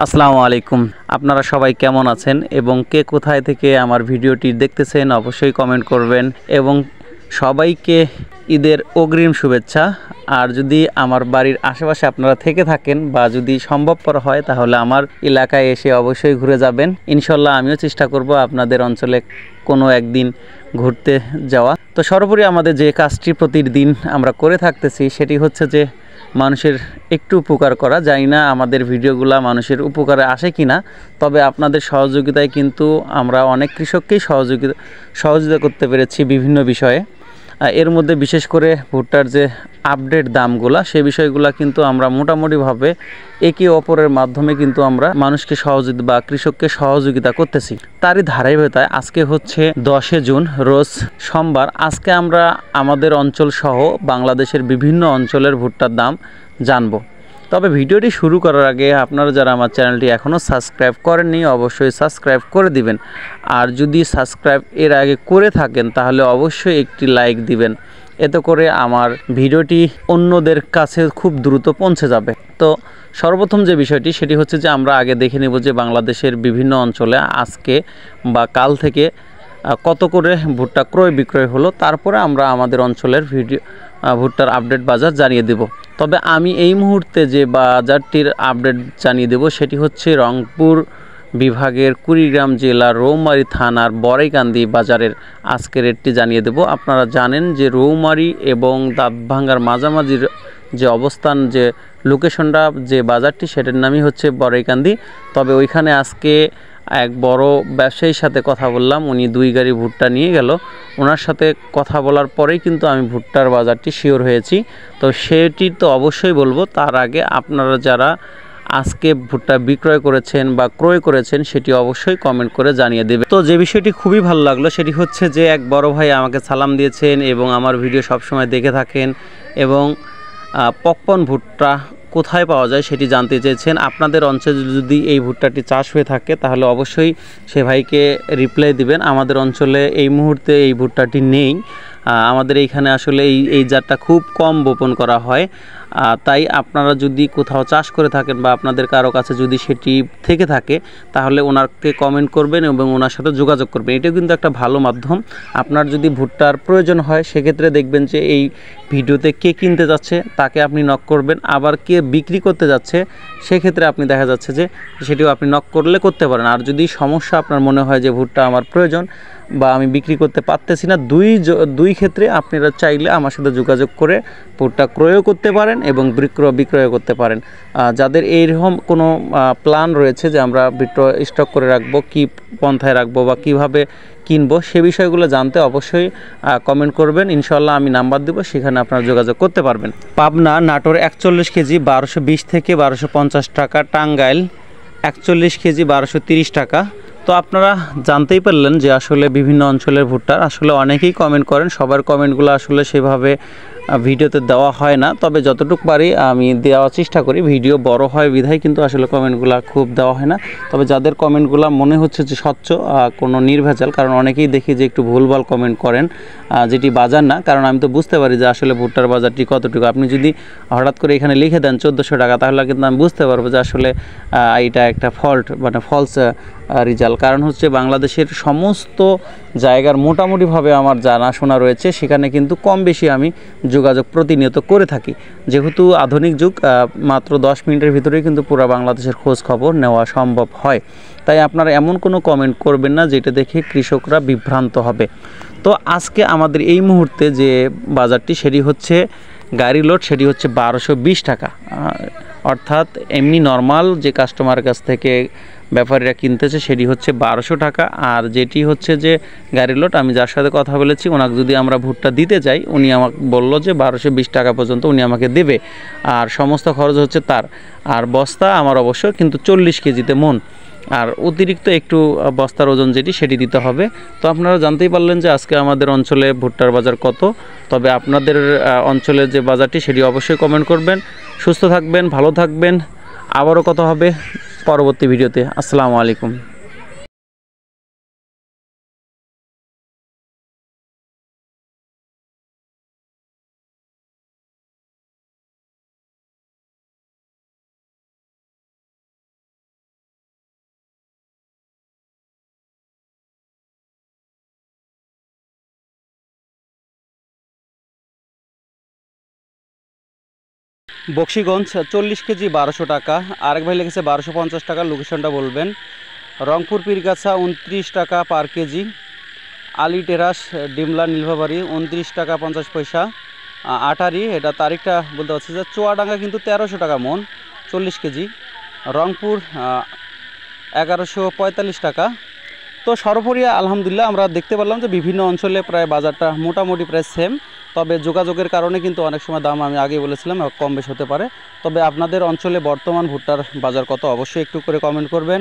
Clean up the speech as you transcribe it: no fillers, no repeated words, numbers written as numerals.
আসসালামু আলাইকুম। আপনারা সবাই কেমন আছেন এবং কে কোথায় থেকে আমার ভিডিওটি দেখতেছেন অবশ্যই কমেন্ট করবেন এবং সবাইকে ঈদের অগ্রিম শুভেচ্ছা। আর যদি আমার বাড়ির আশেপাশে আপনারা থেকে থাকেন বা যদি সম্ভবপর হয় তাহলে আমার এলাকায় এসে অবশ্যই ঘুরে যাবেন। ইনশাল্লাহ আমিও চেষ্টা করব আপনাদের অঞ্চলে কোনো একদিন ঘুরতে যাওয়া। তো সর্বোপরি আমাদের যে কাজটি প্রতিদিন আমরা করে থাকতেছি সেটি হচ্ছে যে মানুষের একটু উপকার করা। জানি না আমাদের ভিডিওগুলা মানুষের উপকারে আসে কিনা, তবে আপনাদের সহযোগিতায় কিন্তু আমরা অনেক কৃষককেই সহযোগিতা করতে পেরেছি বিভিন্ন বিষয়ে। এর মধ্যে বিশেষ করে ভুট্টার যে আপডেট দামগুলা সে বিষয়গুলো কিন্তু আমরা মোটামুটিভাবে একে অপরের মাধ্যমে কিন্তু আমরা মানুষকে সহযোগিতা বা কৃষককে সহযোগিতা করতেছি। তারই ধারাবাহিকতায় আজকে হচ্ছে 10 জুন, রোজ সোমবার। আজকে আমরা আমাদের অঞ্চল সহ বাংলাদেশের বিভিন্ন অঞ্চলের ভুট্টার দাম জানবো। তবে ভিডিওটি শুরু করার আগে আপনারা যারা আমার চ্যানেলটি এখনও সাবস্ক্রাইব করেননি অবশ্যই সাবস্ক্রাইব করে দিবেন। আর যদি সাবস্ক্রাইব এর আগে করে থাকেন তাহলে অবশ্যই একটি লাইক দিবেন, এতে করে আমার ভিডিওটি অন্যদের কাছে খুব দ্রুত পৌঁছে যাবে। তো সর্বপ্রথম যে বিষয়টি সেটি হচ্ছে যে আমরা আগে দেখে নেব যে বাংলাদেশের বিভিন্ন অঞ্চলে আজকে বা কাল থেকে কত করে ভুট্টা ক্রয় বিক্রয় হলো, তারপরে আমরা আমাদের অঞ্চলের ভুট্টার আপডেট বাজার জানিয়ে দেব। তবে আমি এই মুহূর্তে যে বাজারটির আপডেট জানিয়ে দেব সেটি হচ্ছে রংপুর বিভাগের কুড়িগ্রাম জেলার রৌমারী থানার বড়াইকান্দি বাজারের আজকের রেটটি জানিয়ে দেব। আপনারা জানেন যে রৌমারী এবং দাঁতভাঙ্গার মাঝামাঝির যে অবস্থান, যে লোকেশনটা, যে বাজারটি সেটার নামই হচ্ছে বড়াইকান্দি। তবে ওইখানে আজকে এক বড় ব্যবসায়ীর সাথে কথা বললাম, উনি 2 গাড়ি ভুট্টা নিয়ে গেল। ওনার সাথে কথা বলার পরেই কিন্তু আমি ভুট্টার বাজারটি শিওর হয়েছি। তো সেটি তো অবশ্যই বলবো, তার আগে আপনারা যারা আজকে ভুট্টা বিক্রয় করেছেন বা ক্রয় করেছেন সেটি অবশ্যই কমেন্ট করে জানিয়ে দেবে। তো যে বিষয়টি খুবই ভালো লাগলো সেটি হচ্ছে যে এক বড় ভাই আমাকে সালাম দিয়েছেন এবং আমার ভিডিও সবসময় দেখে থাকেন এবং পপকর্ন ভুট্টা কোথায় পাওয়া যায় সেটি জানতে চেয়েছেন। আপনাদের অঞ্চলে যদি এই ভুট্টাটি চাষ হয়ে থাকে তাহলে অবশ্যই সে ভাইকে রিপ্লাই দিবেন। আমাদের অঞ্চলে এই মুহূর্তে এই ভুট্টাটি নেই। আমাদের এইখানে আসলে এই জাতটা খুব কম বপন করা হয়। তাই আপনারা যদি কোথাও চাষ করে থাকেন বা আপনাদের কারো কাছে যদি সেটি থেকে থাকে তাহলে ওনাকে কমেন্ট করবেন এবং ওনার সাথে যোগাযোগ করবেন। এটাও কিন্তু একটা ভালো মাধ্যম। আপনার যদি ভুট্টার প্রয়োজন হয় সেক্ষেত্রে দেখবেন যে এই ভিডিওতে কে কিনতে যাচ্ছে তাকে আপনি নক করবেন, আবার কে বিক্রি করতে যাচ্ছে সেক্ষেত্রে আপনি দেখা যাচ্ছে যে সেটিও আপনি নক করলে করতে পারেন। আর যদি সমস্যা আপনার মনে হয় যে ভুট্টা আমার প্রয়োজন বা আমি বিক্রি করতে পারতেছি না, দুই ক্ষেত্রে আপনারা চাইলে আমার সাথে যোগাযোগ করে ভুট্টা ক্রয়ও করতে পারেন এবং বিক্রয় করতে পারেন। যাদের এইরকম কোনো প্ল্যান রয়েছে যে আমরা স্টক করে রাখবো, কি পন্থায় রাখবো বা কিভাবে কিনবো, সে বিষয়গুলো জানতে অবশ্যই কমেন্ট করবেন। ইনশাল্লাহ আমি নাম্বার দেবো, সেখানে আপনারা যোগাযোগ করতে পারবেন। পাবনা নাটোর 41 কেজি 1220 থেকে 1250 টাকা, টাঙ্গাইল 41 কেজি 1230 টাকা। তো আপনারা জানতেই পারলেন যে আসলে বিভিন্ন অঞ্চলের ভুট্টার আসলে অনেকেই কমেন্ট করেন, সবার কমেন্টগুলো আসলে সেভাবে ভিডিওতে দেওয়া হয় না, তবে যতটুকু পারি আমি দেওয়ার চেষ্টা করি। ভিডিও বড় হয় বিধায় কিন্তু আসলে কমেন্টগুলো খুব দেওয়া হয় না। তবে যাদের কমেন্টগুলো মনে হচ্ছে যে স্বচ্ছ, কোনো নির্ভেজাল, কারণ অনেকেই দেখি যে একটু ভুলভাল কমেন্ট করেন যেটি বাজার না, কারণ আমি তো বুঝতে পারি যে আসলে ভুট্টার বাজারটি কতটুকু। আপনি যদি হঠাৎ করে এখানে লিখে দেন 1400 টাকা তাহলে কিন্তু আমি বুঝতে পারবো যে আসলে এটা একটা ফল্ট মানে ফলস রেজাল্ট। কারণ হচ্ছে বাংলাদেশের সমস্ত জায়গার মোটামুটিভাবে আমার জানাশোনা রয়েছে, সেখানে কিন্তু কম বেশি আমি যোগাযোগ প্রতিনিয়ত করে থাকি। যেহেতু আধুনিক যুগ, মাত্র 10 মিনিটের ভিতরেই কিন্তু পুরো বাংলাদেশের খোঁজ খবর নেওয়া সম্ভব হয়। তাই আপনারা এমন কোনো কমেন্ট করবেন না যেটা দেখে কৃষকরা বিভ্রান্ত হবে। তো আজকে আমাদের এই মুহূর্তে যে বাজারটি সেটি হচ্ছে গাড়ি লোড, সেটি হচ্ছে 1220 টাকা। অর্থাৎ এমনি নর্মাল যে কাস্টমারের কাছ থেকে ব্যাপারীরা কিনতেছে সেটি হচ্ছে 1200 টাকা। আর যেটি হচ্ছে যে গাড়ি লোড, আমি যার সাথে কথা বলেছি ওনাকে যদি আমরা ভুট্টা দিতে চাই উনি আমাকে বললো যে 1220 টাকা পর্যন্ত উনি আমাকে দেবে, আর সমস্ত খরচ হচ্ছে তার। আর বস্তা আমার অবশ্য কিন্তু 40 কেজিতে মন, আর অতিরিক্ত একটু বস্তার ওজন যেটি সেটি দিতে হবে। তো আপনারা জানতেই পারলেন যে আজকে আমাদের অঞ্চলে ভুট্টার বাজার কত। তবে আপনাদের অঞ্চলের যে বাজারটি সেটি অবশ্যই কমেন্ট করবেন। সুস্থ থাকবেন, ভালো থাকবেন, আবারও কথা হবে পরবর্তী ভিডিওতে। আসসালামু আলাইকুম। বক্সিগঞ্জ 40 কেজি 1200 টাকা। আরেক ভাই লিখেছে 1250 টাকা, লোকেশনটা বলবেন। রংপুর পীরগাছা 29 টাকা পার কেজি। আলী টেরাস ডিমলা নীলভাবাড়ি 29 টাকা 50 পয়সা। আটারি, এটা তারিখটা বলতে পারছি যে চুয়াডাঙ্গা কিন্তু 1300 টাকা মন 40 কেজি। রংপুর 1145 টাকা। তো সর্বোপরি আলহামদুলিল্লাহ আমরা দেখতে পারলাম যে বিভিন্ন অঞ্চলে প্রায় বাজারটা মোটামুটি প্রায় সেম, তবে যোগাযোগের কারণে কিন্তু অনেক সময় দাম আমি আগে বলেছিলাম কম বেশ হতে পারে। তবে আপনাদের অঞ্চলে বর্তমান ভুট্টার বাজার কত অবশ্যই একটু করে কমেন্ট করবেন।